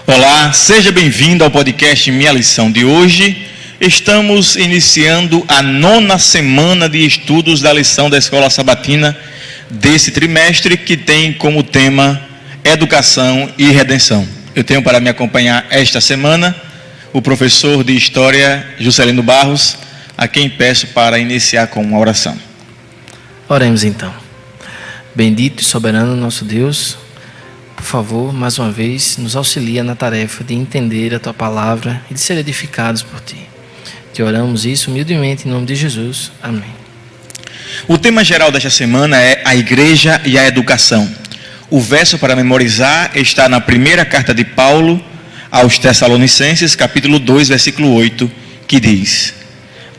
Olá, seja bem-vindo ao podcast Minha Lição de hoje. Estamos iniciando a 9ª semana de estudos da lição da Escola Sabatina desse trimestre, que tem como tema Educação e Redenção. Eu tenho para me acompanhar esta semana o professor de História, Juscelino Barros, a quem peço para iniciar com uma oração. Oremos então. Bendito e soberano nosso Deus, por favor, mais uma vez, nos auxilia na tarefa de entender a Tua Palavra e de ser edificados por Ti. Te oramos isso humildemente em nome de Jesus. Amém. O tema geral desta semana é a Igreja e a Educação. O verso para memorizar está na primeira carta de Paulo aos Tessalonicenses, capítulo 2, versículo 8, que diz: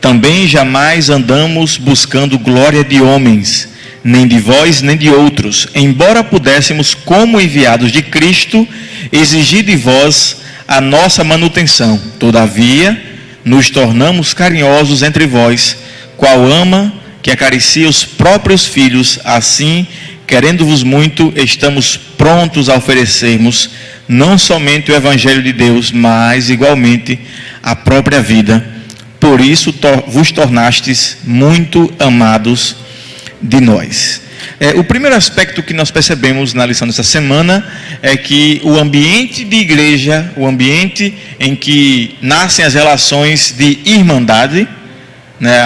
Também jamais andamos buscando glória de homens, nem de vós, nem de outros, embora pudéssemos, como enviados de Cristo, exigir de vós a nossa manutenção. Todavia, nos tornamos carinhosos entre vós, qual ama que acaricia os próprios filhos, assim, querendo-vos muito, estamos prontos a oferecermos não somente o Evangelho de Deus, mas igualmente a própria vida. Por isso vos tornastes muito amados de nós. O primeiro aspecto que nós percebemos na lição dessa semana é que o ambiente de igreja, o ambiente em que nascem as relações de irmandade, né,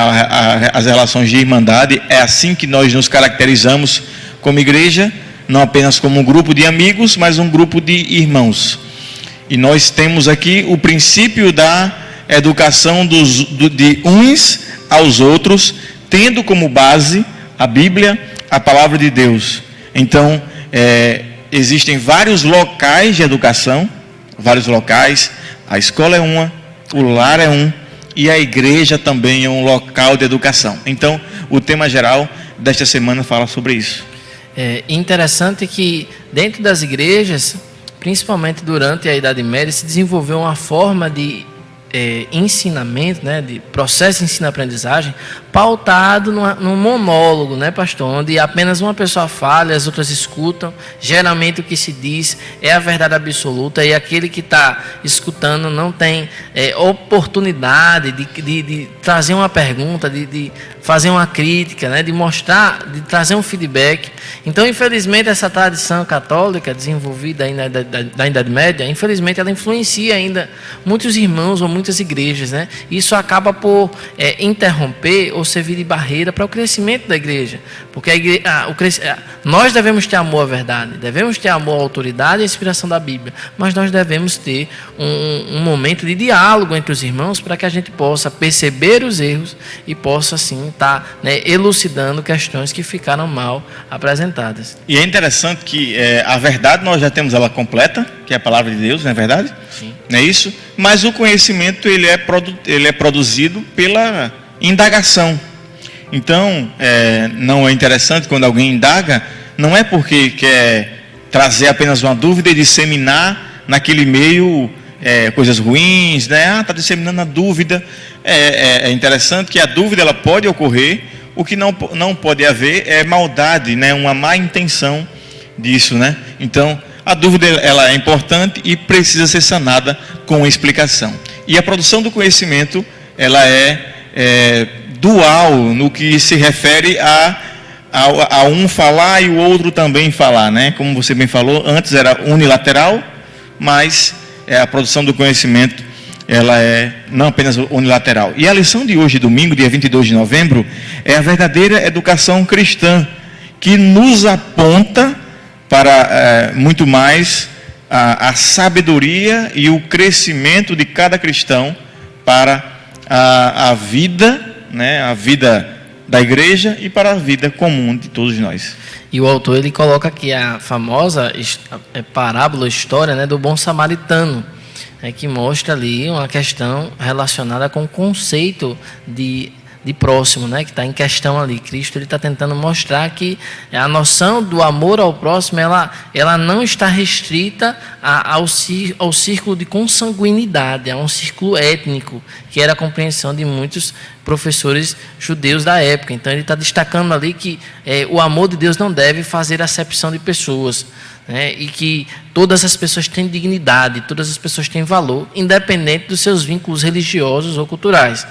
as relações de irmandade, é assim que nós nos caracterizamos como igreja, não apenas como um grupo de amigos, mas um grupo de irmãos. E nós temos aqui o princípio da educação de uns aos outros, tendo como base a Bíblia, a Palavra de Deus. Então, existem vários locais de educação, vários locais. A escola é uma, o lar é um, e a igreja também é um local de educação. Então, o tema geral desta semana fala sobre isso. É interessante que dentro das igrejas, principalmente durante a Idade Média, se desenvolveu uma forma de ensinamento, né, de processo de ensino-aprendizagem pautado num monólogo, né, pastor, onde apenas uma pessoa fala e as outras escutam. Geralmente o que se diz é a verdade absoluta e aquele que está escutando não tem oportunidade de trazer uma pergunta, de fazer uma crítica, né, de mostrar, de trazer um feedback. Então, infelizmente, essa tradição católica desenvolvida ainda da Idade Média, infelizmente, ela influencia ainda muitos irmãos ou muitas igrejas, né? Isso acaba por interromper ou servir de barreira para o crescimento da igreja, porque nós devemos ter amor à verdade, devemos ter amor à autoridade e à inspiração da Bíblia, mas nós devemos ter um momento de diálogo entre os irmãos para que a gente possa perceber os erros e possa assim estar, né, elucidando questões que ficaram mal apresentadas. E é interessante que a verdade nós já temos ela completa, que é a Palavra de Deus, não é verdade? Sim. Não é isso? Mas o conhecimento ele é produzido pela indagação. Então, não é interessante quando alguém indaga, não é porque quer trazer apenas uma dúvida e disseminar naquele meio coisas ruins, né? Está disseminando a dúvida. É interessante que a dúvida ela pode ocorrer, o que não pode haver é maldade, né? Uma má intenção disso, né? Então, a dúvida ela é importante e precisa ser sanada com explicação. E a produção do conhecimento ela é dual no que se refere a um falar e o outro também falar, né? Como você bem falou, antes era unilateral, mas a produção do conhecimento ela é não apenas unilateral. E a lição de hoje, domingo, dia 22 de novembro, é a verdadeira educação cristã, que nos aponta para muito mais a sabedoria e o crescimento de cada cristão para a vida, né, a vida da igreja e para a vida comum de todos nós. E o autor ele coloca aqui a famosa parábola, história, né, do bom samaritano, que mostra ali uma questão relacionada com o conceito de próximo, né, que está em questão ali. Cristo ele está tentando mostrar que a noção do amor ao próximo ela não está restrita ao círculo de consanguinidade, a um círculo étnico, que era a compreensão de muitos professores judeus da época. Então ele está destacando ali que o amor de Deus não deve fazer acepção de pessoas. né? E que todas as pessoas têm dignidade, todas as pessoas têm valor, independente dos seus vínculos religiosos ou culturais.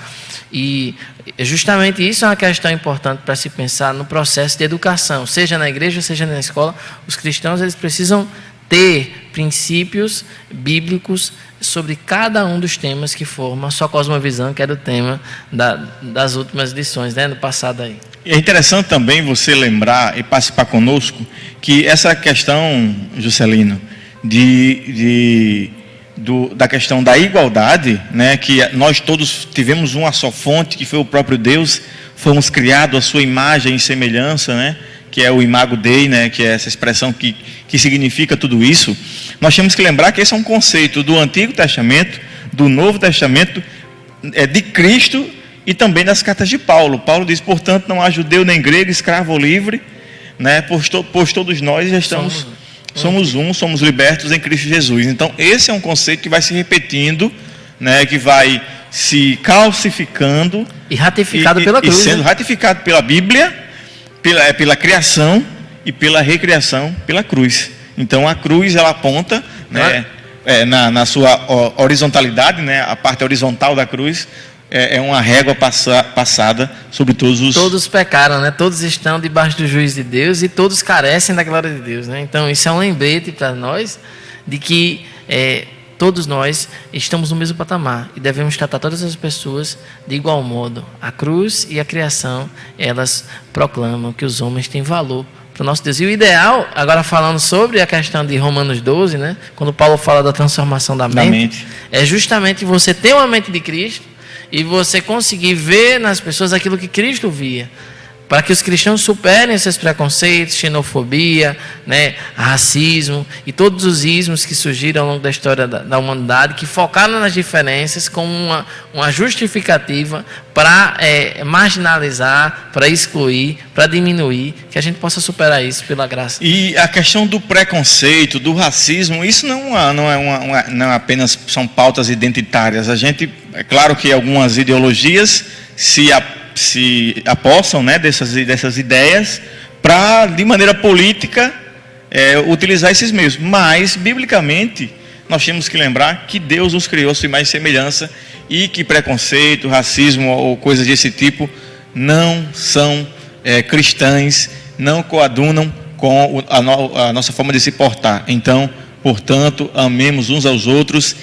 E justamente isso é uma questão importante para se pensar no processo de educação, seja na igreja, seja na escola. Os cristãos, eles precisam ter princípios bíblicos sobre cada um dos temas que formam a sua cosmovisão, que era o tema das últimas lições, né, no passado aí. É interessante também você lembrar e participar conosco que essa questão, Juscelino, da questão da igualdade, né, que nós todos tivemos uma só fonte, que foi o próprio Deus, fomos criados à sua imagem e semelhança, né, que é o Imago Dei, né, que é essa expressão que significa tudo isso. Nós temos que lembrar que esse é um conceito do Antigo Testamento, do Novo Testamento, de Cristo e também das cartas de Paulo. Paulo diz, portanto, não há judeu nem grego, escravo ou livre, né, pois todos nós já somos libertos em Cristo Jesus. Então, esse é um conceito que vai se repetindo, né, que vai se calcificando e ratificado pela cruz, e sendo ratificado pela Bíblia, pela criação e pela recriação pela cruz. Então a cruz, ela aponta, né, na sua horizontalidade, né, a parte horizontal da cruz é uma régua passada sobre todos os... Todos pecaram, né? Todos estão debaixo do juízo de Deus e todos carecem da glória de Deus, né? Então isso é um lembrete para nós de que todos nós estamos no mesmo patamar e devemos tratar todas as pessoas de igual modo. A cruz e a criação, elas proclamam que os homens têm valor para o nosso Deus. E o ideal, agora falando sobre a questão de Romanos 12, né, quando Paulo fala da transformação da mente, é justamente você ter uma mente de Cristo e você conseguir ver nas pessoas aquilo que Cristo via, para que os cristãos superem esses preconceitos, xenofobia, né, racismo e todos os ismos que surgiram ao longo da história da humanidade, que focaram nas diferenças como uma justificativa para marginalizar, para excluir, para diminuir, que a gente possa superar isso pela graça. E a questão do preconceito, do racismo, isso não é apenas são pautas identitárias. É claro que algumas ideologias se apossam, né, dessas ideias para, de maneira política, utilizar esses meios. Mas, biblicamente, nós temos que lembrar que Deus nos criou a sua imagem e semelhança e que preconceito, racismo ou coisas desse tipo não são cristãs, não coadunam com a nossa forma de se portar. Então, portanto, amemos uns aos outros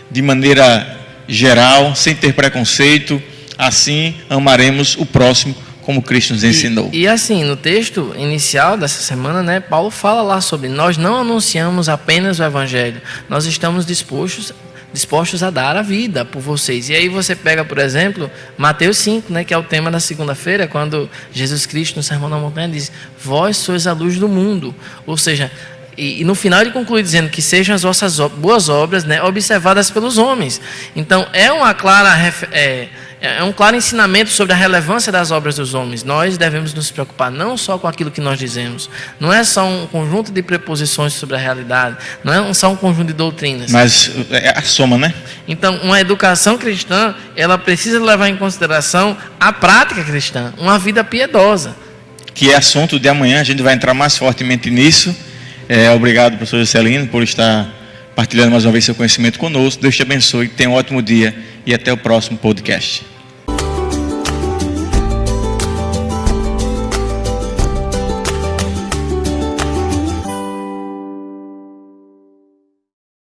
de maneira geral, sem ter preconceito. Assim amaremos o próximo como Cristo nos ensinou. E assim, no texto inicial dessa semana, né, Paulo fala lá sobre nós não anunciamos apenas o Evangelho, nós estamos dispostos a dar a vida por vocês. E aí você pega, por exemplo, Mateus 5, né, que é o tema da segunda-feira, quando Jesus Cristo no Sermão da Montanha diz, vós sois a luz do mundo. Ou seja, e no final ele conclui dizendo que sejam as vossas boas obras, né, observadas pelos homens. Então é um claro ensinamento sobre a relevância das obras dos homens. Nós devemos nos preocupar não só com aquilo que nós dizemos, não é só um conjunto de preposições sobre a realidade, não é só um conjunto de doutrinas. Mas é a soma, né? Então, uma educação cristã, ela precisa levar em consideração a prática cristã, uma vida piedosa. Que é assunto de amanhã, a gente vai entrar mais fortemente nisso. Obrigado, professor Juscelino, por estar partilhando mais uma vez seu conhecimento conosco. Deus te abençoe, tenha um ótimo dia e até o próximo podcast.